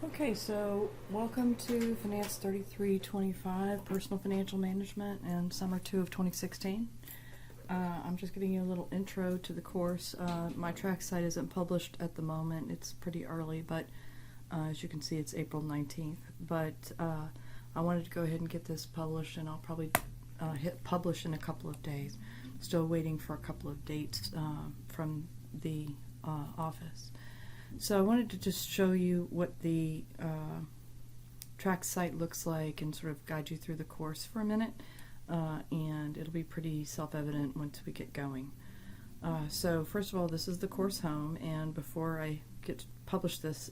Okay, so welcome to Finance 3325, Personal Financial Management, and Summer 2 of 2016. I'm just giving you a little intro to the course. My track site isn't published at the moment. It's pretty early, but as you can see, it's April 19th. But I wanted to go ahead and get this published, and I'll probably hit publish in a couple of days. Still waiting for a couple of dates from the office. So I wanted to just show you what the track site looks like and sort of guide you through the course for a minute, and it'll be pretty self-evident once we get going. So first of all, this is the course home, and before I get to publish this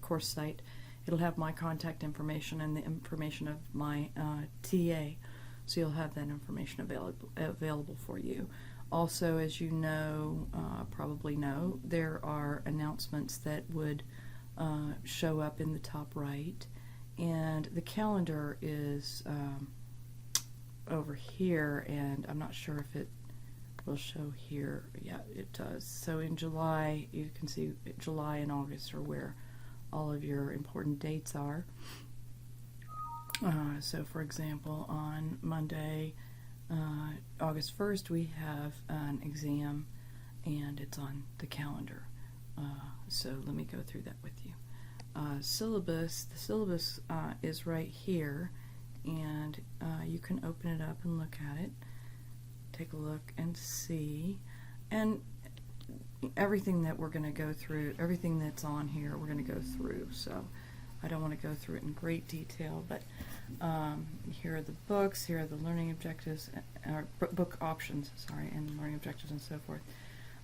course site, it'll have my contact information and the information of my TA, so you'll have that information available for you. Also, as you know, probably know, there are announcements that would show up in the top right, and the calendar is over here, and I'm not sure if it will show here. Yeah, it does. So in July, you can see July and August are where all of your important dates are. So for example, on Monday, August 1st, we have an exam, and it's on the calendar. So let me go through that with you. Syllabus, the syllabus is right here, and you can open it up and look at it, take a look and see, and everything that we're going to go through, everything that's on here, we're going to go through. So I don't want to go through it in great detail, but here are the books, here are the learning objectives, book options, sorry, and learning objectives and so forth.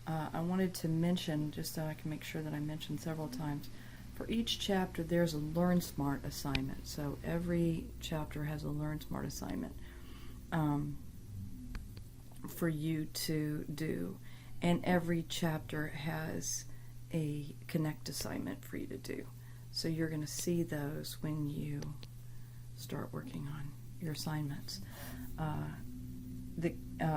I wanted to mention, just so I can make sure that I mention several times, for each chapter there's a Learn Smart assignment. So every chapter has a Learn Smart assignment for you to do, and every chapter has a Connect assignment for you to do. So you're going to see those when you start working on your assignments.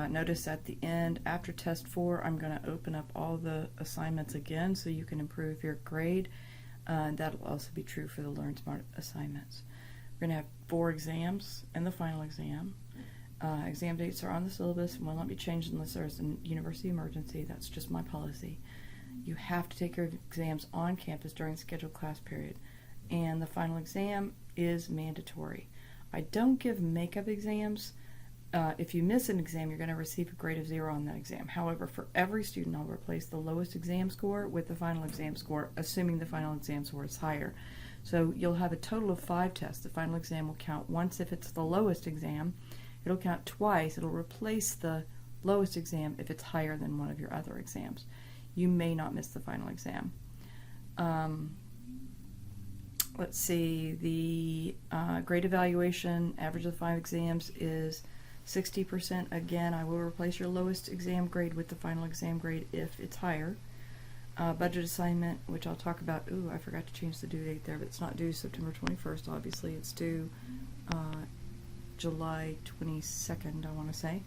Notice at the end, after test 4, I'm going to open up all the assignments again so you can improve your grade. That'll also be true for the Learn Smart assignments. We're going to have 4 exams and the final exam. Exam dates are on the syllabus and will not be changed unless there's a university emergency. That's just my policy. You have to take your exams on campus during the scheduled class period, and the final exam is mandatory. I don't give makeup exams. If you miss an exam, you're going to receive a grade of 0 on that exam. However, for every student, I'll replace the lowest exam score with the final exam score, assuming the final exam score is higher. So you'll have a total of 5 tests. The final exam will count once if it's the lowest exam. It'll count twice. It'll replace the lowest exam if it's higher than one of your other exams. You may not miss the final exam. Let's see, the grade evaluation, average of the 5 exams is 60%. Again, I will replace your lowest exam grade with the final exam grade if it's higher. Budget assignment, which I'll talk about. Ooh, I forgot to change the due date there, but it's not due September 21st, obviously. It's due July 22nd, I want to say.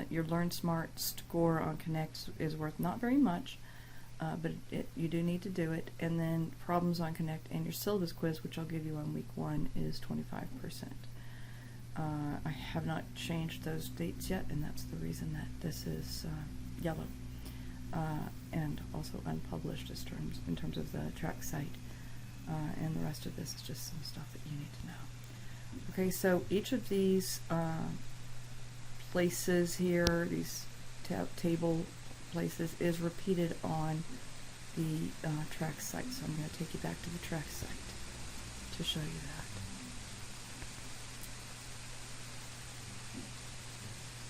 Your Learn Smart score on Connect is worth not very much, but you do need to do it. And then problems on Connect and your syllabus quiz, which I'll give you on week 1, is 25%. I have not changed those dates yet, and that's the reason that this is yellow and also unpublished in terms of the track site. And the rest of this is just some stuff that you need to know. Okay, so each of these places here, these table places, is repeated on the track site. So I'm going to take you back to the track site to show you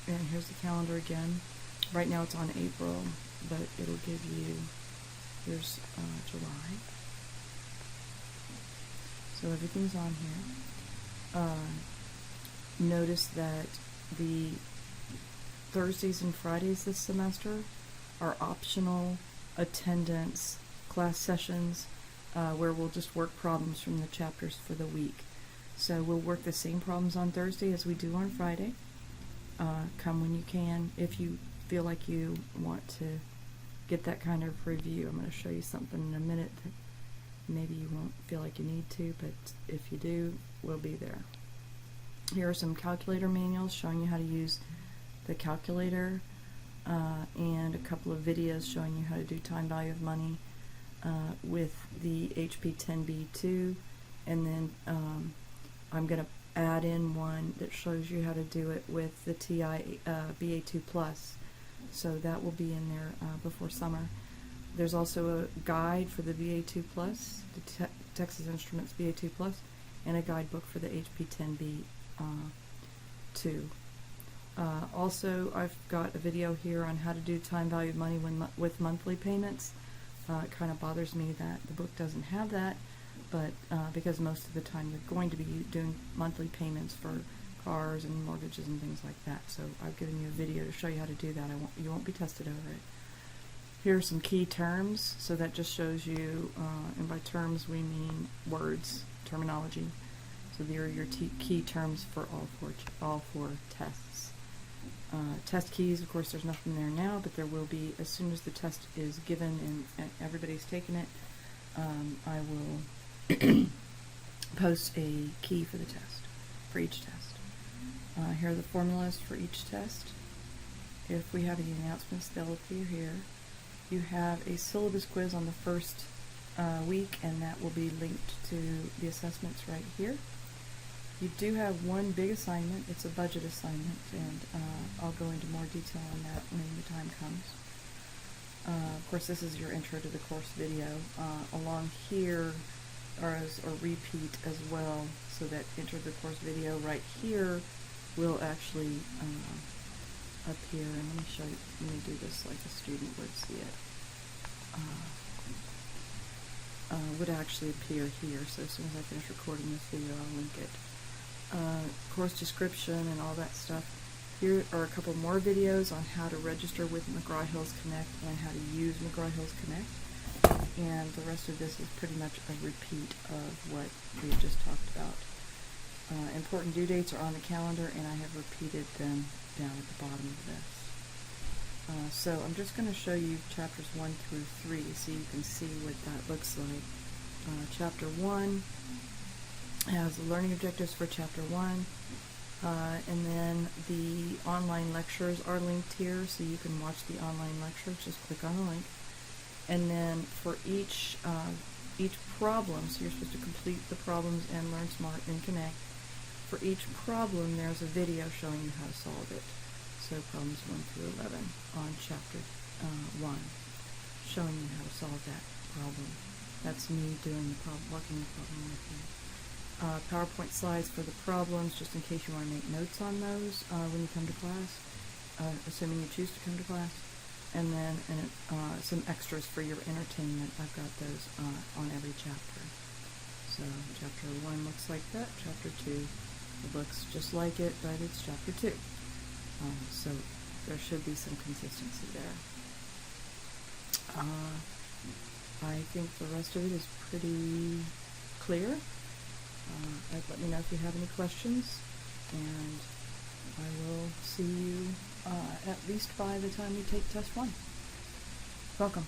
that. And here's the calendar again. Right now it's on April, but it'll give you, here's July. So everything's on here. Notice that the Thursdays and Fridays this semester are optional attendance class sessions where we'll just work problems from the chapters for the week. So we'll work the same problems on Thursday as we do on Friday. Come when you can. If you feel like you want to get that kind of review, I'm going to show you something in a minute that Maybe you won't feel like you need to, but if you do, we'll be there. Here are some calculator manuals showing you how to use the calculator, and a couple of videos showing you how to do time value of money with the HP 10B2, and then I'm going to add in one that shows you how to do it with the TI BA2 Plus, so that will be in there before summer. There's also a guide for the BA2 Plus, the Texas Instruments BA2 Plus, and a guidebook for the HP 10B2. Also, I've got a video here on how to do time value of money with monthly payments. It kind of bothers me that the book doesn't have that, but because most of the time you're going to be doing monthly payments for cars and mortgages and things like that. So I've given you a video to show you how to do that. You won't be tested over it. Here are some key terms. So that just shows you, and by terms we mean words, terminology. So there are your key terms for all four tests. Test keys, of course, there's nothing there now, but there will be as soon as the test is given and everybody's taken it. I will post a key for the test, for each test. Here are the formulas for each test. If we have any announcements, they'll appear here. You have a syllabus quiz on the first week, and that will be linked to the assessments right here. You do have one big assignment. It's a budget assignment, and I'll go into more detail on that when the time comes. Of course, this is your intro to the course video. Along here are a repeat as well, so that intro to the course video right here will actually appear. And let me show you. Let me do this like a student would see it. Would actually appear here. So as soon as I finish recording this video, I'll link it. Course description and all that stuff. Here are a couple more videos on how to register with McGraw-Hill's Connect and how to use McGraw-Hill's Connect. And the rest of this is pretty much a repeat of what we just talked about. Important due dates are on the calendar, and I have repeated them down at the bottom of this. So I'm just going to show you chapters 1 through 3 so you can see what that looks like. Chapter 1 has the learning objectives for chapter 1, and then the online lectures are linked here, so you can watch the online lectures. Just click on the link, and then for each problem, so you're supposed to complete the problems and learn smart and connect. For each problem, there's a video showing you how to solve it. So problems 1 through 11 on chapter 1, showing you how to solve that problem. That's me doing the problem, walking the problem with you. PowerPoint slides for the problems, just in case you want to make notes on those when you come to class, assuming you choose to come to class. And then some extras for your entertainment. I've got those on every chapter. So chapter 1 looks like that. Chapter 2, it looks just like it, but it's chapter 2. So there should be some consistency there. I think the rest of it is pretty clear. Let me know if you have any questions, and I will see you at least by the time you take test 1. Welcome.